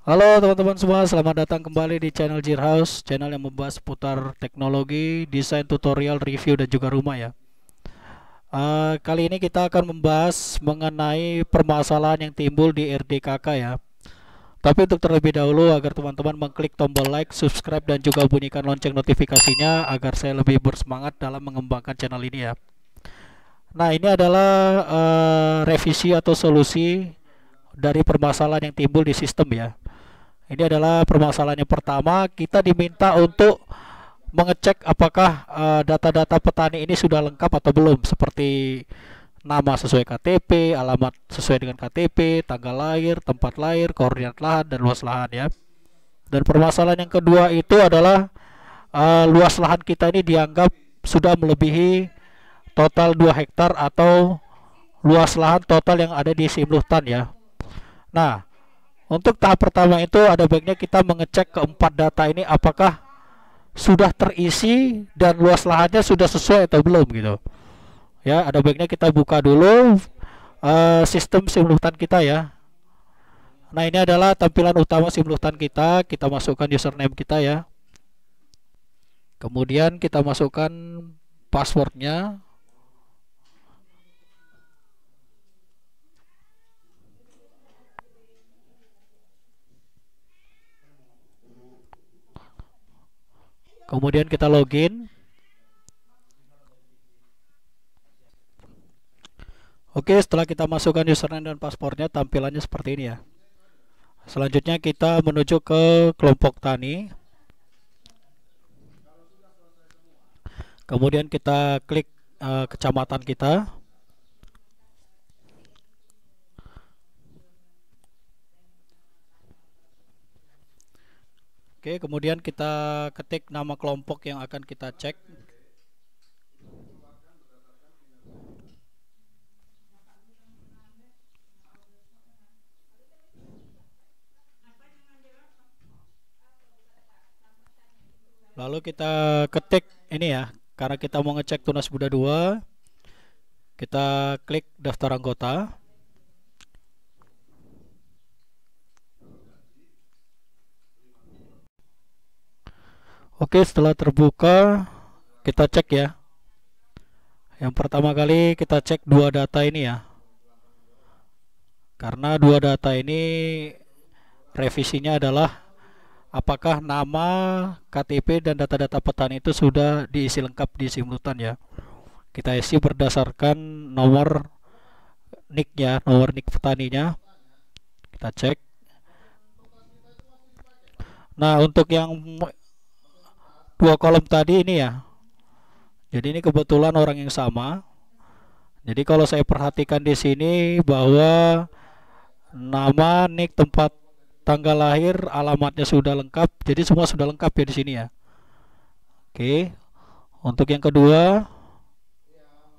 Halo teman-teman semua, selamat datang kembali di channel Jirhouse, channel yang membahas seputar teknologi, desain, tutorial, review, dan juga rumah ya. Kali ini kita akan membahas mengenai permasalahan yang timbul di RDKK ya. Tapi untuk terlebih dahulu, agar teman-teman mengklik tombol like, subscribe, dan juga bunyikan lonceng notifikasinya agar saya lebih bersemangat dalam mengembangkan channel ini ya. Nah, ini adalah revisi atau solusi dari permasalahan yang timbul di sistem ya. Ini adalah permasalahan yang pertama. Kita diminta untuk mengecek apakah data-data petani ini sudah lengkap atau belum, seperti nama sesuai KTP, alamat sesuai dengan KTP, tanggal lahir, tempat lahir, koordinat lahan, dan luas lahan ya. Dan permasalahan yang kedua itu adalah luas lahan kita ini dianggap sudah melebihi total 2 hektar atau luas lahan total yang ada di Simluhtan ya. Nah, untuk tahap pertama itu ada baiknya kita mengecek keempat data ini apakah sudah terisi dan luas lahannya sudah sesuai atau belum gitu. Ya, ada baiknya kita buka dulu sistem Simluhtan kita ya. Nah, ini adalah tampilan utama Simluhtan kita. Kita masukkan username kita ya. Kemudian kita masukkan passwordnya. Kemudian kita login. Oke, setelah kita masukkan username dan passwordnya, tampilannya seperti ini ya. Selanjutnya kita menuju ke kelompok tani. Kemudian kita klik kecamatan kita. Oke, kemudian kita ketik nama kelompok yang akan kita cek. Lalu kita ketik ini ya, karena kita mau ngecek Tunas Buda 2, kita klik daftar anggota. Oke, setelah terbuka, kita cek ya. Yang pertama kali kita cek dua data ini ya. Karena dua data ini revisinya adalah apakah nama, KTP, dan data-data petani itu sudah diisi lengkap di Simluhtan ya. Kita isi berdasarkan nomor NIK ya, nomor NIK petaninya. Kita cek. Nah, untuk yang dua kolom tadi ini ya, jadi ini kebetulan orang yang sama. Jadi kalau saya perhatikan di sini bahwa nama, NIK, tempat tanggal lahir, alamatnya sudah lengkap. Jadi semua sudah lengkap ya di sini ya. Oke. Untuk yang kedua,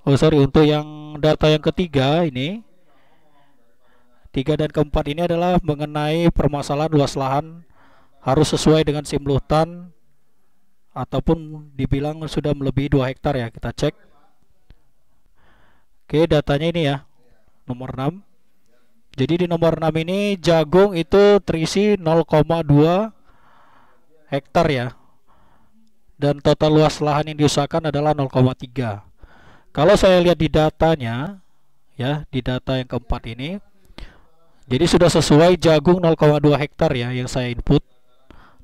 untuk yang data yang ketiga ini, 3 dan keempat ini adalah mengenai permasalahan luas lahan harus sesuai dengan Simluhtan ataupun dibilang sudah melebihi 2 hektar ya. Kita cek. Oke, datanya ini ya. Nomor 6. Jadi di nomor 6 ini jagung itu terisi 0,2 hektar ya. Dan total luas lahan yang diusahakan adalah 0,3. Kalau saya lihat di datanya ya, di data yang keempat ini, jadi sudah sesuai jagung 0,2 hektar ya yang saya input.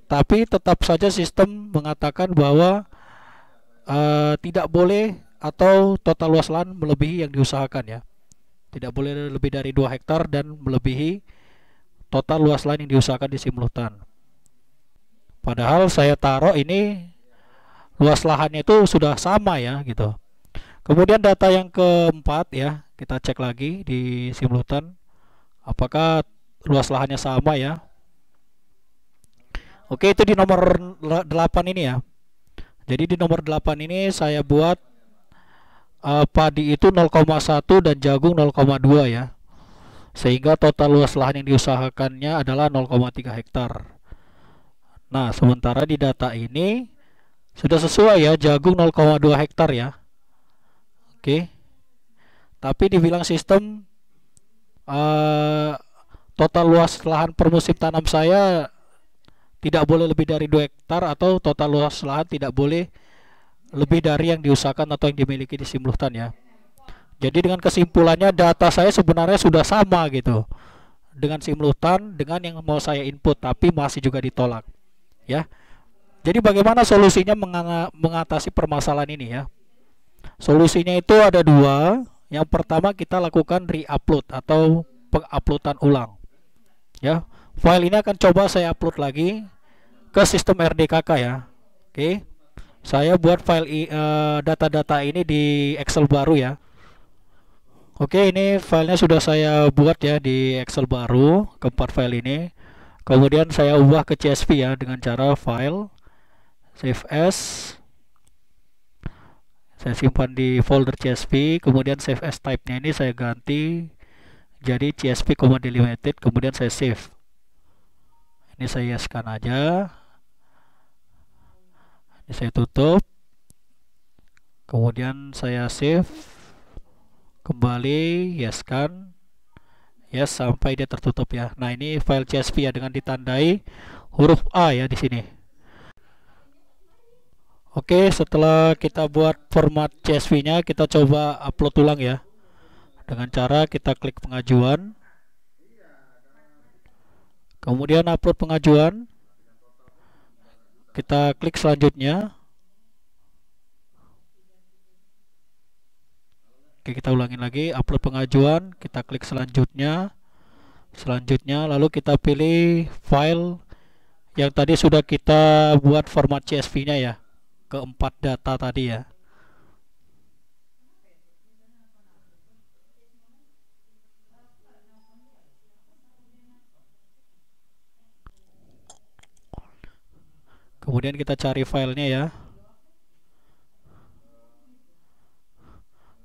Tapi tetap saja sistem mengatakan bahwa tidak boleh atau total luas lahan melebihi yang diusahakan ya. Tidak boleh lebih dari 2 hektar dan melebihi total luas lahan yang diusahakan di Simluhtan. Padahal saya taruh ini luas lahannya itu sudah sama ya gitu. Kemudian data yang keempat ya, kita cek lagi di Simluhtan apakah luas lahannya sama ya. Oke, itu di nomor 8 ini ya. Jadi di nomor 8 ini saya buat padi itu 0,1 dan jagung 0,2 ya. Sehingga total luas lahan yang diusahakannya adalah 0,3 hektar. Nah, sementara di data ini sudah sesuai ya, jagung 0,2 hektar ya. Oke. Tapi dibilang sistem total luas lahan per musim tanam saya tidak boleh lebih dari 2 hektar, atau total luas lahan tidak boleh lebih dari yang diusahakan atau yang dimiliki di simultan ya. Jadi dengan kesimpulannya, data saya sebenarnya sudah sama gitu dengan simultan dengan yang mau saya input, tapi masih juga ditolak ya. Jadi bagaimana solusinya mengatasi permasalahan ini ya? Solusinya itu ada dua. Yang pertama, kita lakukan re-upload atau penguploadan ulang ya. File ini akan coba saya upload lagi ke sistem RDKK ya. Oke, saya buat file data-data ini di Excel baru ya. Oke, ini filenya sudah saya buat ya di Excel baru, keempat file ini. Kemudian saya ubah ke CSV ya dengan cara file, save as, saya simpan di folder CSV. Kemudian save as type-nya ini saya ganti jadi CSV delimited, kemudian saya save. Ini saya yes-kan aja. Ini saya tutup. Kemudian saya save. Kembali yes-kan. Yes, sampai dia tertutup ya. Nah, ini file CSV ya dengan ditandai huruf A ya di sini. Oke, setelah kita buat format CSV-nya, kita coba upload ulang ya. Dengan cara kita klik pengajuan. Kemudian upload pengajuan. Kita klik selanjutnya. Oke, kita ulangin lagi, upload pengajuan, kita klik selanjutnya. Lalu kita pilih file yang tadi sudah kita buat format CSV-nya ya, keempat data tadi ya. Kemudian kita cari filenya ya.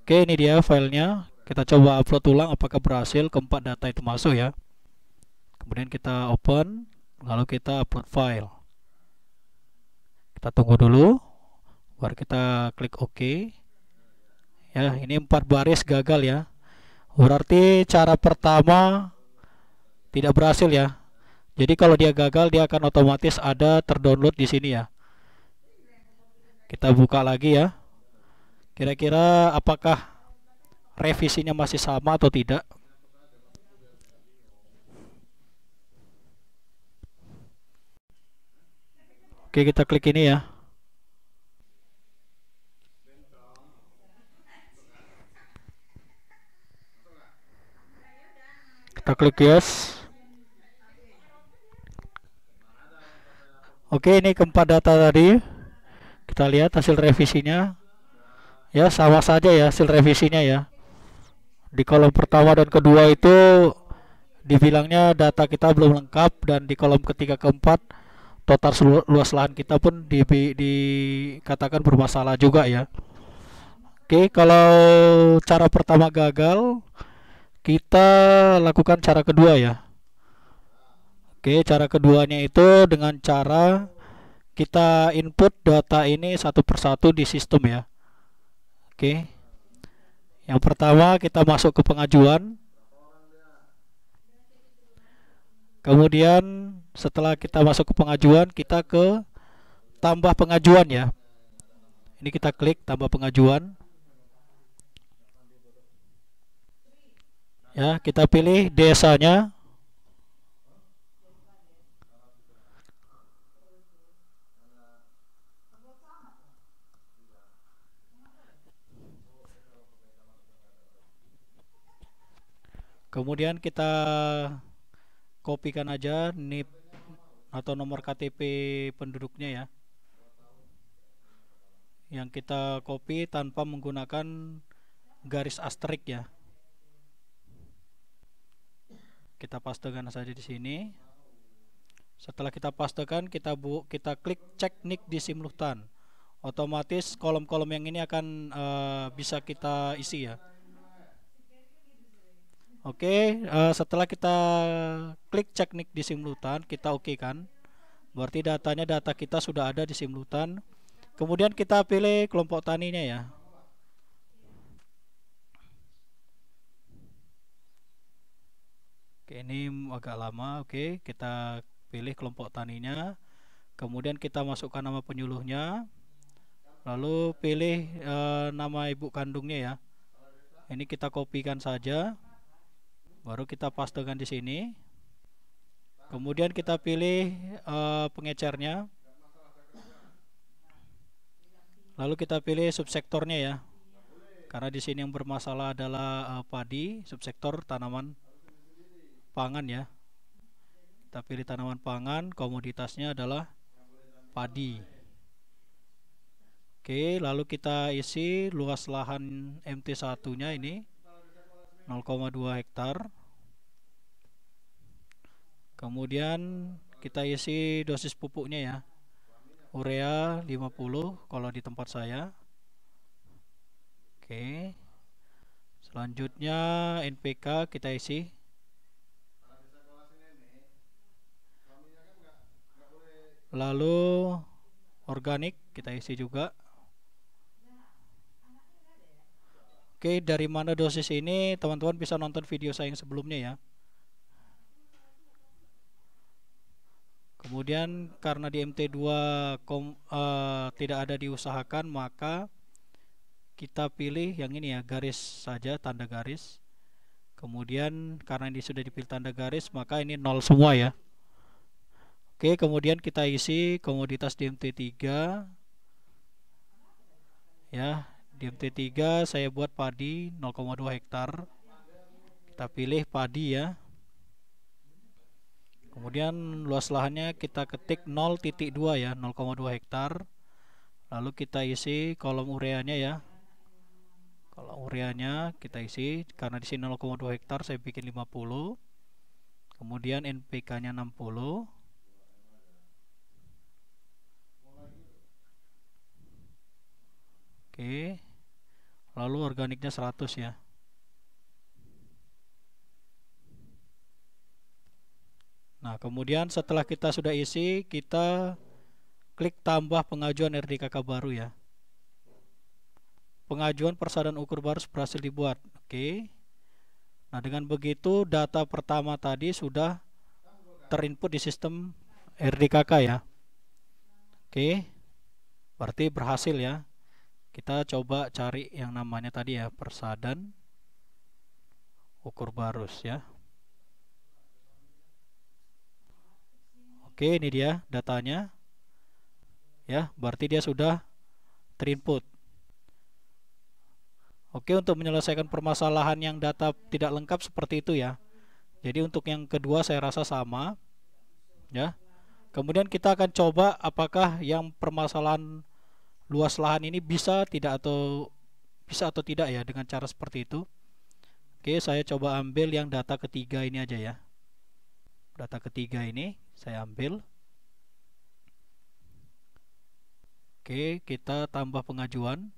Oke, ini dia filenya. Kita coba upload ulang apakah berhasil, keempat data itu masuk ya. Kemudian kita open, lalu kita upload file. Kita tunggu dulu, baru kita klik OK. Ya, ini 4 baris gagal ya. Berarti cara pertama tidak berhasil ya. Jadi kalau dia gagal, dia akan otomatis ada terdownload di sini ya. Kita buka lagi ya. Kira-kira apakah revisinya masih sama atau tidak? Oke, kita klik ini ya. Kita klik yes. Oke, ini keempat data tadi. Kita lihat hasil revisinya. Ya, sama saja ya hasil revisinya ya. Di kolom pertama dan kedua itu dibilangnya data kita belum lengkap, dan di kolom ketiga keempat total luas lahan kita pun dikatakan bermasalah juga ya. Oke, kalau cara pertama gagal, kita lakukan cara kedua ya. Oke, cara keduanya itu dengan cara kita input data ini satu persatu di sistem ya. Oke, yang pertama kita masuk ke pengajuan. Kemudian setelah kita masuk ke pengajuan, kita ke tambah pengajuan ya. Ini kita klik tambah pengajuan. Ya, kita pilih desanya. Kemudian kita kopikan aja NIP atau nomor KTP penduduknya ya. Yang kita copy tanpa menggunakan garis asterik ya. Kita pastekan saja di sini. Setelah kita pastekan, kita klik cek NIK di simultan. Otomatis kolom-kolom yang ini akan bisa kita isi ya. Oke, setelah kita klik cek NIK di simultan, kita oke kan. Berarti data kita sudah ada di simultan. Kemudian kita pilih kelompok taninya ya. Oke, ini agak lama. Oke, kita pilih kelompok taninya. Kemudian kita masukkan nama penyuluhnya. Lalu pilih nama ibu kandungnya ya. Ini kita kopikan saja. Baru kita pastekan di sini. Kemudian kita pilih pengecernya. Lalu kita pilih subsektornya ya. Karena di sini yang bermasalah adalah padi, subsektor tanaman pangan ya. Kita pilih tanaman pangan, komoditasnya adalah padi. Oke, lalu kita isi luas lahan MT1-nya ini 0,2 hektar. Kemudian kita isi dosis pupuknya ya. Urea 50 kalau di tempat saya. Oke. Selanjutnya NPK kita isi. Lalu organik kita isi juga. Oke, dari mana dosis ini teman-teman bisa nonton video saya yang sebelumnya ya. Kemudian karena di MT2 tidak ada diusahakan, maka kita pilih yang ini ya, garis saja, tanda garis. Kemudian karena ini sudah dipilih tanda garis, maka ini 0 semua ya. Oke, kemudian kita isi komoditas di MT3 ya. Di MT3 saya buat padi 0,2 hektar. Kita pilih padi ya. Kemudian luas lahannya kita ketik 0,2 ya, 0,2 hektar. Lalu kita isi kolom ureanya ya. Kolom ureanya kita isi, karena di sini 0,2 hektar saya bikin 50. Kemudian NPK-nya 60. Oke. Lalu organiknya 100 ya. Nah, kemudian setelah kita sudah isi, kita klik tambah pengajuan RDKK baru ya. Pengajuan persalinan ukur baru berhasil dibuat. Oke. Nah, dengan begitu data pertama tadi sudah terinput di sistem RDKK ya. Oke. Berarti berhasil ya. Kita coba cari yang namanya tadi ya, persalinan ukur barus ya. Oke, ini dia datanya. Ya, berarti dia sudah terinput. Oke, untuk menyelesaikan permasalahan yang data tidak lengkap seperti itu ya. Jadi untuk yang kedua saya rasa sama. Ya. Kemudian kita akan coba apakah yang permasalahan luas lahan ini bisa atau tidak ya dengan cara seperti itu. Oke, saya coba ambil yang data ketiga ini aja ya. Data ketiga ini saya ambil. Oke, kita tambah pengajuan.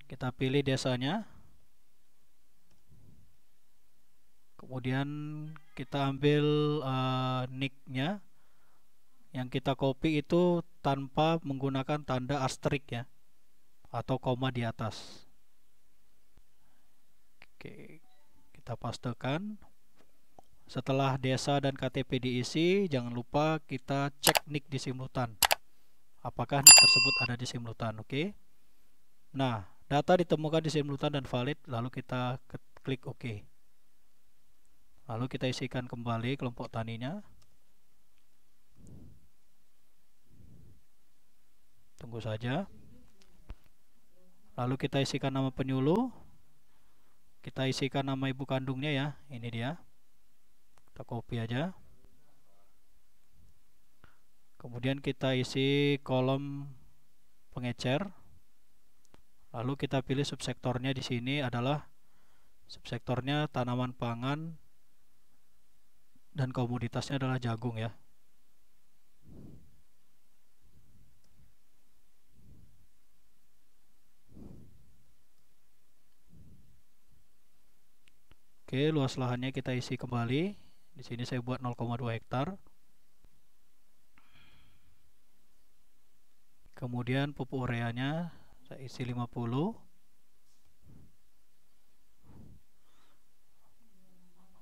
Kita pilih desanya. Kemudian kita ambil nick-nya. Yang kita copy itu tanpa menggunakan tanda asterisk ya, atau koma di atas. Oke, kita pastekan. Setelah desa dan KTP diisi, jangan lupa kita cek nick di simultan. Apakah nick tersebut ada di simultan, oke? Nah, data ditemukan di simultan dan valid, lalu kita klik OK. Lalu kita isikan kembali kelompok taninya. Tunggu saja. Lalu kita isikan nama penyuluh. Kita isikan nama ibu kandungnya ya, ini dia. Kita copy aja. Kemudian kita isi kolom pengecer. Lalu kita pilih subsektornya, di sini adalah subsektornya tanaman pangan dan komoditasnya adalah jagung ya. Oke, luas lahannya kita isi kembali. Di sini saya buat 0,2 hektar. Kemudian pupuk ureanya saya isi 50.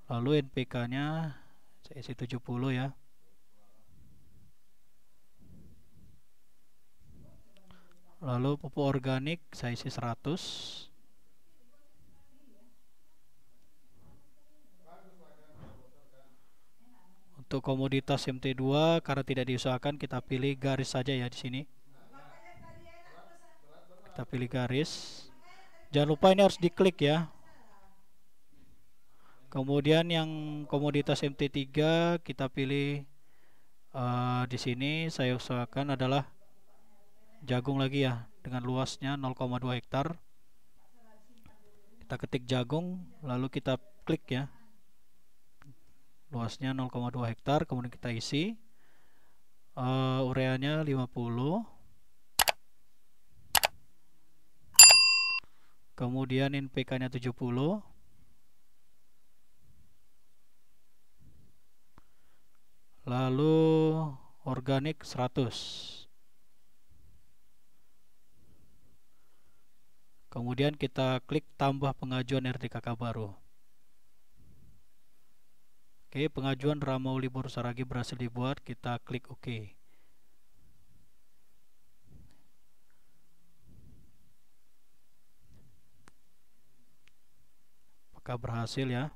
Lalu NPK-nya saya isi 70 ya. Lalu pupuk organik saya isi 100. Untuk komoditas MT2 karena tidak diusahakan kita pilih garis saja ya di sini. Kita pilih garis. Jangan lupa ini harus diklik ya. Kemudian yang komoditas MT3 kita pilih di sini saya usahakan adalah jagung lagi ya, dengan luasnya 0,2 hektar. Kita ketik jagung lalu kita klik ya. Luasnya 0,2 hektar, kemudian kita isi ureanya 50, kemudian NPK nya 70, lalu organik 100, kemudian kita klik tambah pengajuan RTKK baru. Oke, pengajuan Ramauli Borosaragi berhasil dibuat, kita klik OK. Apakah berhasil ya?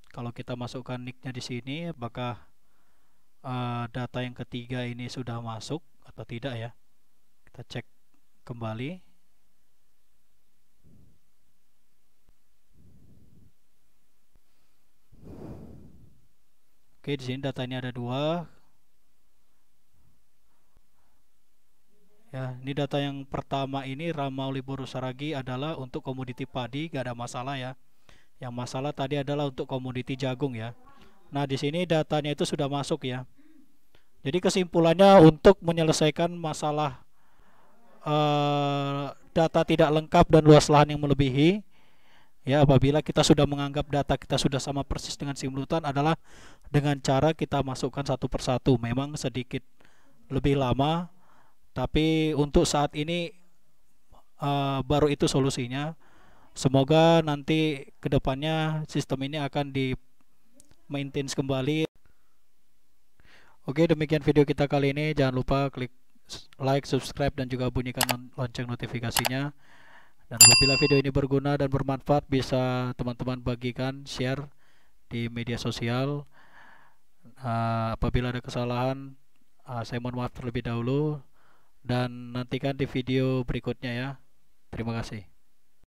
Kalau kita masukkan nicknya di sini, apakah data yang ketiga ini sudah masuk atau tidak ya? Kita cek kembali. Oke, di sini datanya ada 2. Ya, ini data yang pertama ini Ramauli Borosaragi adalah untuk komoditi padi, gak ada masalah ya. Yang masalah tadi adalah untuk komoditi jagung ya. Nah, di sini datanya itu sudah masuk ya. Jadi kesimpulannya untuk menyelesaikan masalah data tidak lengkap dan luas lahan yang melebihi, ya, apabila kita sudah menganggap data kita sudah sama persis dengan simultan adalah dengan cara kita masukkan satu persatu. Memang sedikit lebih lama, tapi untuk saat ini baru itu solusinya. Semoga nanti kedepannya sistem ini akan di maintenance kembali. Oke, demikian video kita kali ini. Jangan lupa klik like, subscribe, dan juga bunyikan lonceng notifikasinya. Dan apabila video ini berguna dan bermanfaat, bisa teman-teman bagikan, share di media sosial. Apabila ada kesalahan, saya mohon maaf terlebih dahulu. Dan nantikan di video berikutnya ya. Terima kasih.